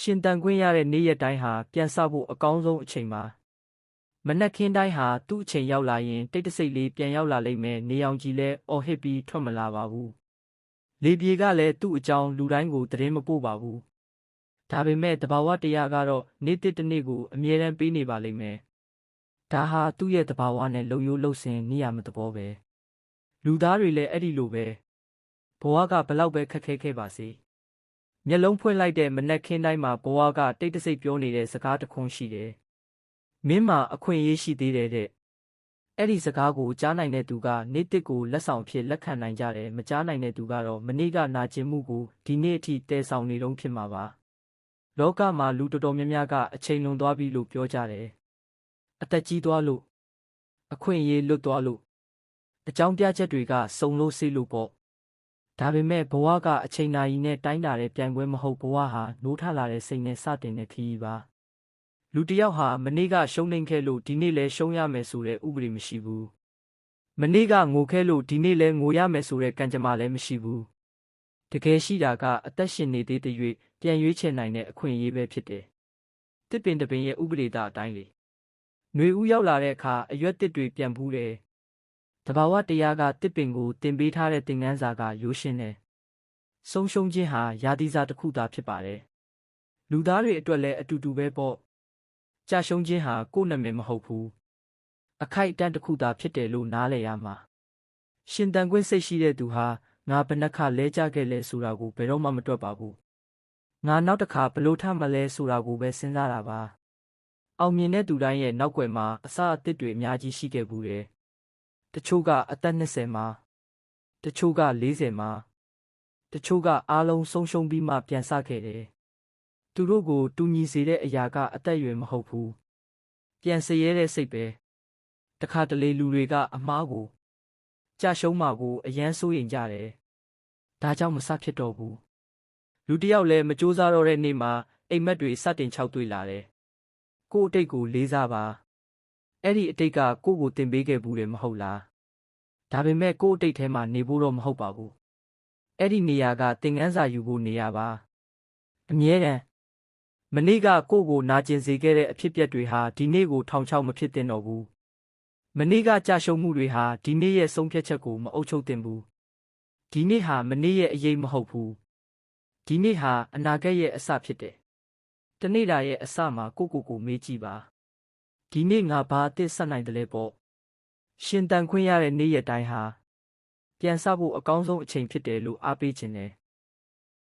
ရှင်တန်ခွင့်ရတဲ့နေ့ရက်တိုင်းဟာပြန်စဖို့အကောင်းဆုံးအချိန်ပါမနက်ခင်းတိုင်းဟာသူ့အချိန်ရောက်လာရင်တိတ်တဆိတ်လေးပြန်ရောက်လာလိမ့်မယ်နေအောင်ကြီးလဲအော်ဟစ်ပြီးထွက်မလာပါဘူးလေပြေကလည်းသူ့အကြောင်းလူတိုင်းကိုသတင်းမပို့ပါဘူးဒါပေမဲ့တဘာဝတရားကတော့နေ့တစ်တစ်နေ့ကိုအမြဲတမ်းပေးနေပါလိမ့်မယ်ဒါဟာသူ့ရဲ့တဘာဝနဲ့လုံရိုးလှုပ်စင်နေရမသဘောပဲလူသားတွေလည်းအဲ့ဒီလိုပဲဘဝကဘလောက်ပဲခက်ခဲခဲ့ပါစေမျက်လုံးဖွင့်လိုက်တဲ့မနက်ခင်းတိုင်းမှာဘဝကတိတ်တဆိတ်ပြောနေတဲ့စကားတစ်ခွန်းရှိတယ်မင်းမှာအခွင့်အရေးရှိသေးတယ်တဲ့အဲ့ဒီစကားကိုကြားနိုင်တဲ့သူကနေ့တစ်ကိုလက်ဆောင်ဖြစ်လက်ခံနိုင်ကြတယ်မကြားနိုင်တဲ့သူကတော့မနေ့ကနာကျင်မှုကိုဒီနေ့အထိတည်ဆောင်နေတုန်းဖြစ်မှာပါလောကမှာလူတော်တော်များများကအချိန်လွန်သွားပြီလို့ပြောကြတယ်အသက်ကြီးသွားလို့အခွင့်အရေးလွတ်သွားလို့အကြောင်းပြချက်တွေကစုံလို့ဆေးလို့ပေါ့ဒါပေမဲ့ဘဝကအချိန်နာရီနဲ့တိုင်းတာတဲ့ပြိုင်ပွဲမဟုတ်ဘဝဟာနိုးထလာတဲ့စိတ်နဲ့စတင်တဲ့ခရီးပါလူတစ်ယောက်ဟာမနေ့ကရှုံးနိမ့်ခဲ့လို့ဒီနေ့လဲရှုံးရမယ်ဆိုတဲ့ဥပဒေမရှိဘူးမနေ့ကငိုခဲ့လို့ဒီနေ့လဲငိုရမယ်ဆိုတဲ့ကံကြမ္မာလည်းမရှိဘူးတကယ်ရှိတာကအသက်ရှင်နေသေးတဲ့၍ပြန်ရွေးချယ်နိုင်တဲ့အခွင့်အရေးပဲဖြစ်တယ်တစ်ပင်တစ်ပင်ရဲ့ဥပဒေသားအတိုင်းလေຫນွေဦးရောက်လာတဲ့အခါအရွက်တစ်တွေပြန်ဖူးတယ်တဘာဝတရားကတစ်ပင်ကိုတင်ပေးထားတဲ့သင်ခန်းစာကရိုးရှင်းတယ်ဆုံးရှုံးခြင်းဟာယာတိစာတစ်ခုသာဖြစ်ပါတယ်လူသားတွေအတွက်လည်းအတူတူပဲပေါ့ကြာရှုံးခြင်းဟာကိုယ့်နာမည်မဟုတ်ဘူးအခိုက်အတန့်တစ်ခုသာဖြစ်တယ်လို့နားလည်ရမှာရှင်တန်ခွင့်စိတ်ရှိတဲ့သူဟာငါဘယ်နှခါလဲကြခဲ့လဲဆိုတာကိုဘယ်တော့မှမတွက်ပါဘူးငါနောက်တစ်ခါဘလို့ထမလဲဆိုတာကိုပဲစဉ်းစားတာပါအောင်မြင်တဲ့သူတိုင်းရဲ့နောက်ွယ်မှာအစအသစ်တွေအများကြီးရှိခဲ့ဘူးတယ်တချို့ကအသက်20မှာတချို့က40မှာတချို့ကအားလုံးဆုံးရှုံးပြီးမှပြန်ဆခဲ့တယ်သူတို့ကိုတူညီစေတဲ့အရာကအသက်အရွယ်မဟုတ်ဘူးပြန်စရဲတဲ့စိတ်ပဲတခါတလေလူတွေကအမားကိုကြာရှုံးမှာကိုအယမ်းစိုးရိမ်ကြတယ်ဒါကြောင့်မဆဖြစ်တော့ဘူးလူတယောက်လည်းမကြိုးစားတော့တဲ့နေ့မှာအိမ်မက်တွေစတင်ခြောက်သွေ့လာတယ်ကို့အတိတ်ကိုလေးစားပါအဲ့ဒီအတိတ်ကကို့ကိုတင်ပေးခဲ့ဘူးတယ်မဟုတ်လားဒါပေမဲ့ကို့အတိတ်ထဲမှာနေဖို့တော့မဟုတ်ပါဘူးအဲ့ဒီနေရာကသင်ခန်းစာယူဖို့နေရာပါအမြဲတမ်းမနေ့ကကို့ကိုနာကျင်စေခဲ့တဲ့အဖြစ်အပျက်တွေဟာဒီနေ့ကိုထောင်ချောက်မဖြစ်သင့်တော့ဘူးမနေ့ကကြာရှုံးမှုတွေဟာဒီနေ့ရဲ့ဆုံးဖြတ်ချက်ကိုမအုပ်ချုပ်သင့်ဘူးဒီနေ့ဟာမနေ့ရဲ့အရေးမဟုတ်ဘူးဒီနေ့ဟာအနာဂတ်ရဲ့အစဖြစ်တယ်တနေ့တာရဲ့အစမှာကိုမေးကြည့်ပါဒီနေ့ငါဘာအသစ်ဆက်နိုင်တယ်လဲပေါ့ရှင်တန်ခွင့်ရတဲ့နေ့ရက်တိုင်းဟာပြန်စဖို့အကောင်းဆုံးအချိန်ဖြစ်တယ်လို့အားပေးခြင်းတယ်